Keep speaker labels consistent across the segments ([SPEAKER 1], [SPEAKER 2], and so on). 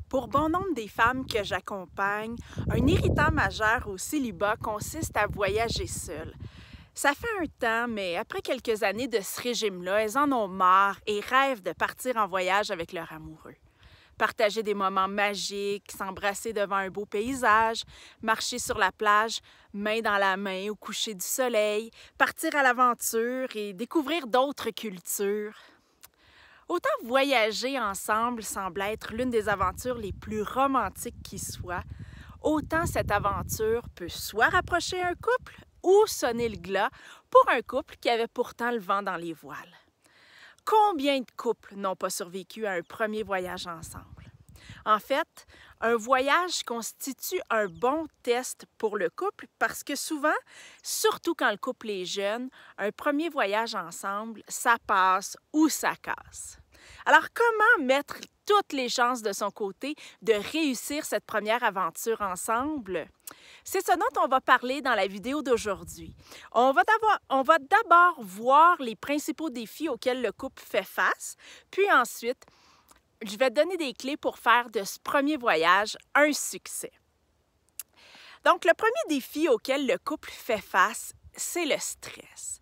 [SPEAKER 1] Pour bon nombre des femmes que j'accompagne, un irritant majeur au célibat consiste à voyager seule. Ça fait un temps, mais après quelques années de ce régime-là, elles en ont marre et rêvent de partir en voyage avec leur amoureux. Partager des moments magiques, s'embrasser devant un beau paysage, marcher sur la plage, main dans la main au coucher du soleil, partir à l'aventure et découvrir d'autres cultures. Autant voyager ensemble semble être l'une des aventures les plus romantiques qui soit, autant cette aventure peut soit rapprocher un couple ou sonner le glas pour un couple qui avait pourtant le vent dans les voiles. Combien de couples n'ont pas survécu à un premier voyage ensemble? En fait, un voyage constitue un bon test pour le couple parce que souvent, surtout quand le couple est jeune, un premier voyage ensemble, ça passe ou ça casse. Alors, comment mettre toutes les chances de son côté de réussir cette première aventure ensemble? C'est ce dont on va parler dans la vidéo d'aujourd'hui. On va d'abord voir les principaux défis auxquels le couple fait face, puis ensuite, je vais te donner des clés pour faire de ce premier voyage un succès. Donc, le premier défi auquel le couple fait face, c'est le stress.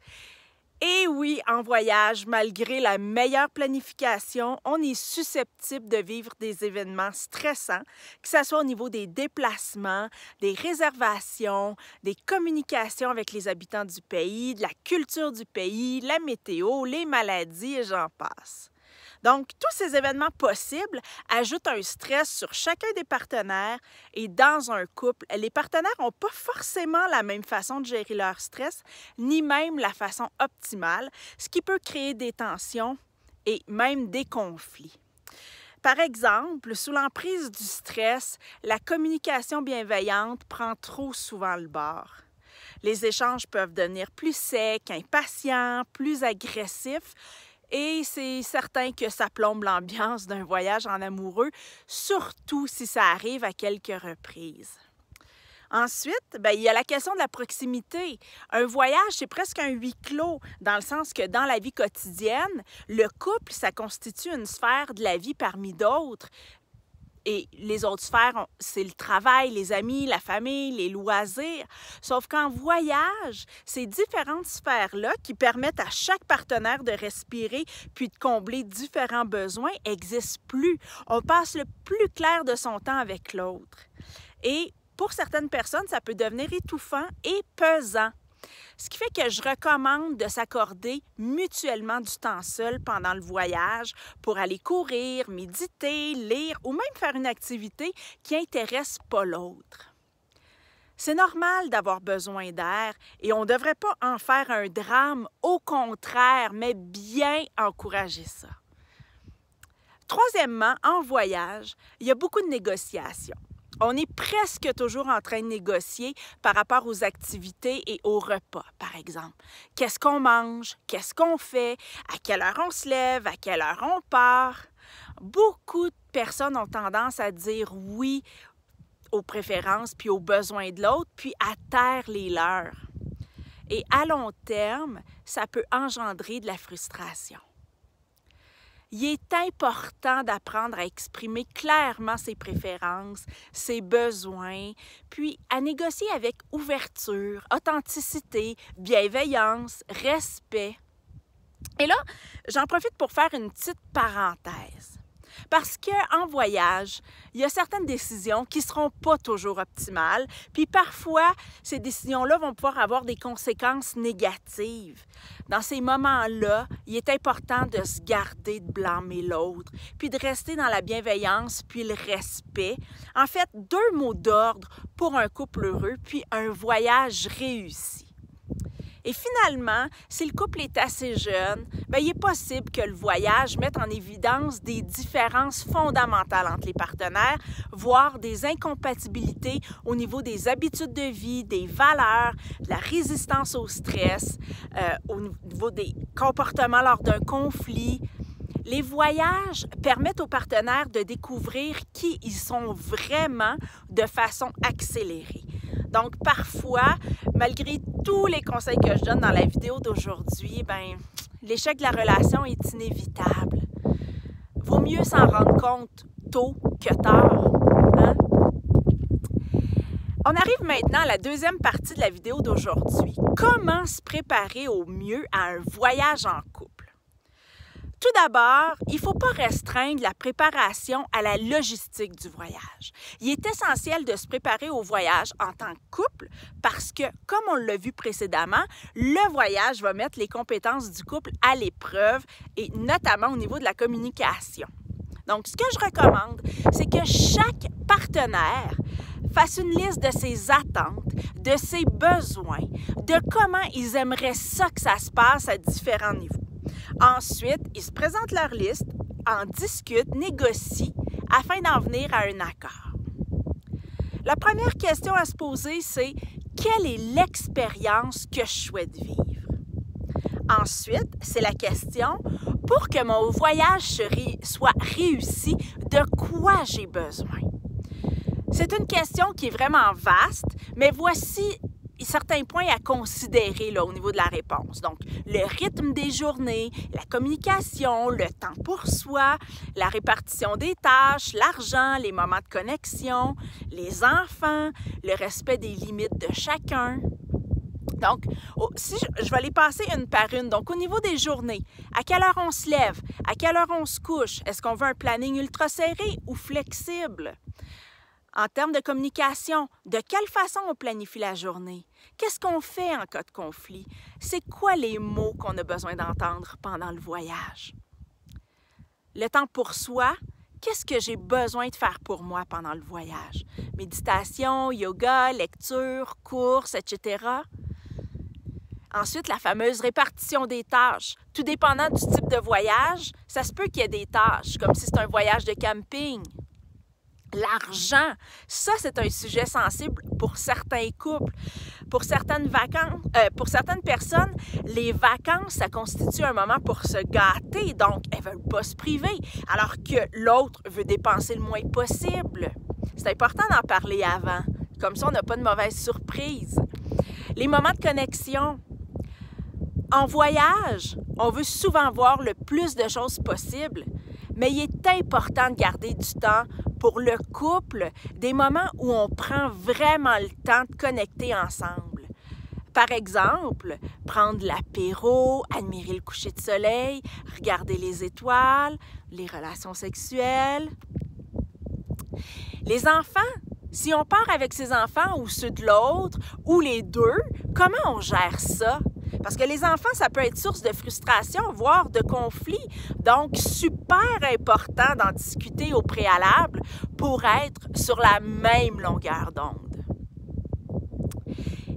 [SPEAKER 1] Et oui, en voyage, malgré la meilleure planification, on est susceptible de vivre des événements stressants, que ce soit au niveau des déplacements, des réservations, des communications avec les habitants du pays, de la culture du pays, la météo, les maladies et j'en passe. Donc, tous ces événements possibles ajoutent un stress sur chacun des partenaires et dans un couple, les partenaires n'ont pas forcément la même façon de gérer leur stress, ni même la façon optimale, ce qui peut créer des tensions et même des conflits. Par exemple, sous l'emprise du stress, la communication bienveillante prend trop souvent le bord. Les échanges peuvent devenir plus secs, impatients, plus agressifs. Et c'est certain que ça plombe l'ambiance d'un voyage en amoureux, surtout si ça arrive à quelques reprises. Ensuite, il y a la question de la proximité. Un voyage, c'est presque un huis clos, dans le sens que dans la vie quotidienne, le couple, ça constitue une sphère de la vie parmi d'autres. Et les autres sphères, c'est le travail, les amis, la famille, les loisirs. Sauf qu'en voyage, ces différentes sphères-là qui permettent à chaque partenaire de respirer puis de combler différents besoins n'existent plus. On passe le plus clair de son temps avec l'autre. Et pour certaines personnes, ça peut devenir étouffant et pesant. Ce qui fait que je recommande de s'accorder mutuellement du temps seul pendant le voyage pour aller courir, méditer, lire ou même faire une activité qui n'intéresse pas l'autre. C'est normal d'avoir besoin d'air et on ne devrait pas en faire un drame, au contraire, mais bien encourager ça. Troisièmement, en voyage, il y a beaucoup de négociations. On est presque toujours en train de négocier par rapport aux activités et aux repas, par exemple. Qu'est-ce qu'on mange? Qu'est-ce qu'on fait? À quelle heure on se lève? À quelle heure on part? Beaucoup de personnes ont tendance à dire oui aux préférences puis aux besoins de l'autre, puis à taire les leurs. Et à long terme, ça peut engendrer de la frustration. Il est important d'apprendre à exprimer clairement ses préférences, ses besoins, puis à négocier avec ouverture, authenticité, bienveillance, respect. Et là, j'en profite pour faire une petite parenthèse. Parce qu'en voyage, il y a certaines décisions qui ne seront pas toujours optimales, puis parfois, ces décisions-là vont pouvoir avoir des conséquences négatives. Dans ces moments-là, il est important de se garder de blâmer l'autre, puis de rester dans la bienveillance, puis le respect. En fait, 2 mots d'ordre pour un couple heureux, puis un voyage réussi. Et finalement, si le couple est assez jeune, il est possible que le voyage mette en évidence des différences fondamentales entre les partenaires, voire des incompatibilités au niveau des habitudes de vie, des valeurs, de la résistance au stress, au niveau des comportements lors d'un conflit. Les voyages permettent aux partenaires de découvrir qui ils sont vraiment de façon accélérée. Donc, parfois, malgré tous les conseils que je donne dans la vidéo d'aujourd'hui, l'échec de la relation est inévitable. Vaut mieux s'en rendre compte tôt que tard. Hein? On arrive maintenant à la deuxième partie de la vidéo d'aujourd'hui. Comment se préparer au mieux à un voyage en couple? Tout d'abord, il ne faut pas restreindre la préparation à la logistique du voyage. Il est essentiel de se préparer au voyage en tant que couple parce que, comme on l'a vu précédemment, le voyage va mettre les compétences du couple à l'épreuve et notamment au niveau de la communication. Donc, ce que je recommande, c'est que chaque partenaire fasse une liste de ses attentes, de ses besoins, de comment ils aimeraient ça que ça se passe à différents niveaux. Ensuite, ils se présentent leur liste, en discutent, négocient afin d'en venir à un accord. La première question à se poser, c'est quelle est l'expérience que je souhaite vivre? Ensuite, c'est la question, pour que mon voyage soit réussi, de quoi j'ai besoin? C'est une question qui est vraiment vaste, mais voici certains points à considérer là, au niveau de la réponse. Donc, le rythme des journées, la communication, le temps pour soi, la répartition des tâches, l'argent, les moments de connexion, les enfants, le respect des limites de chacun. Donc, si je vais les passer une par une. Donc, au niveau des journées, à quelle heure on se lève? À quelle heure on se couche? Est-ce qu'on veut un planning ultra serré ou flexible? En termes de communication, de quelle façon on planifie la journée? Qu'est-ce qu'on fait en cas de conflit? C'est quoi les mots qu'on a besoin d'entendre pendant le voyage? Le temps pour soi, qu'est-ce que j'ai besoin de faire pour moi pendant le voyage? Méditation, yoga, lecture, courses, etc. Ensuite, la fameuse répartition des tâches. Tout dépendant du type de voyage, ça se peut qu'il y ait des tâches, comme si c'est un voyage de camping. L'argent, ça c'est un sujet sensible pour certains couples. Pour certaines personnes, les vacances, ça constitue un moment pour se gâter, donc elles ne veulent pas se priver, alors que l'autre veut dépenser le moins possible. C'est important d'en parler avant, comme ça on n'a pas de mauvaise surprise. Les moments de connexion. En voyage, on veut souvent voir le plus de choses possible, mais il est important de garder du temps pour le couple, des moments où on prend vraiment le temps de connecter ensemble. Par exemple, prendre l'apéro, admirer le coucher de soleil, regarder les étoiles, les relations sexuelles. Les enfants, si on part avec ses enfants ou ceux de l'autre, ou les deux, comment on gère ça? Parce que les enfants, ça peut être source de frustration, voire de conflit. Donc, super important d'en discuter au préalable pour être sur la même longueur d'onde.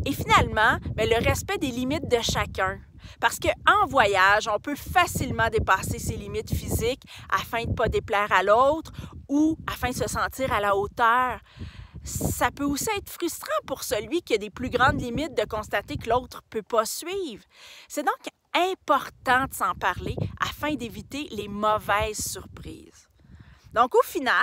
[SPEAKER 1] Et finalement, le respect des limites de chacun. Parce qu'en voyage, on peut facilement dépasser ses limites physiques afin de ne pas déplaire à l'autre ou afin de se sentir à la hauteur. Ça peut aussi être frustrant pour celui qui a des plus grandes limites de constater que l'autre ne peut pas suivre. C'est donc important de s'en parler afin d'éviter les mauvaises surprises. Donc, au final,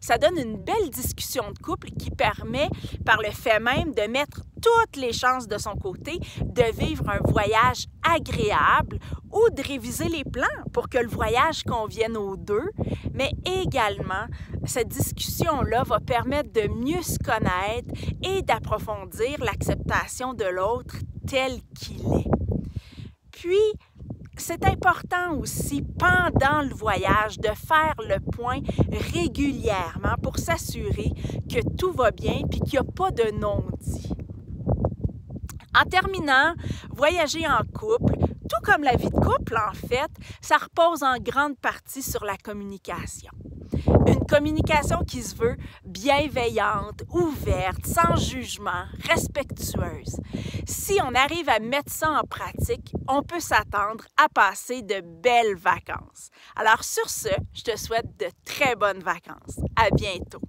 [SPEAKER 1] ça donne une belle discussion de couple qui permet, par le fait même, de mettre toutes les chances de son côté de vivre un voyage agréable ou de réviser les plans pour que le voyage convienne aux deux. Mais également, cette discussion-là va permettre de mieux se connaître et d'approfondir l'acceptation de l'autre tel qu'il est. Puis, c'est important aussi, pendant le voyage, de faire le point régulièrement pour s'assurer que tout va bien et qu'il n'y a pas de non-dit. En terminant, voyager en couple, tout comme la vie de couple, en fait, ça repose en grande partie sur la communication. Une communication qui se veut bienveillante, ouverte, sans jugement, respectueuse. Si on arrive à mettre ça en pratique, on peut s'attendre à passer de belles vacances. Alors sur ce, je te souhaite de très bonnes vacances. À bientôt!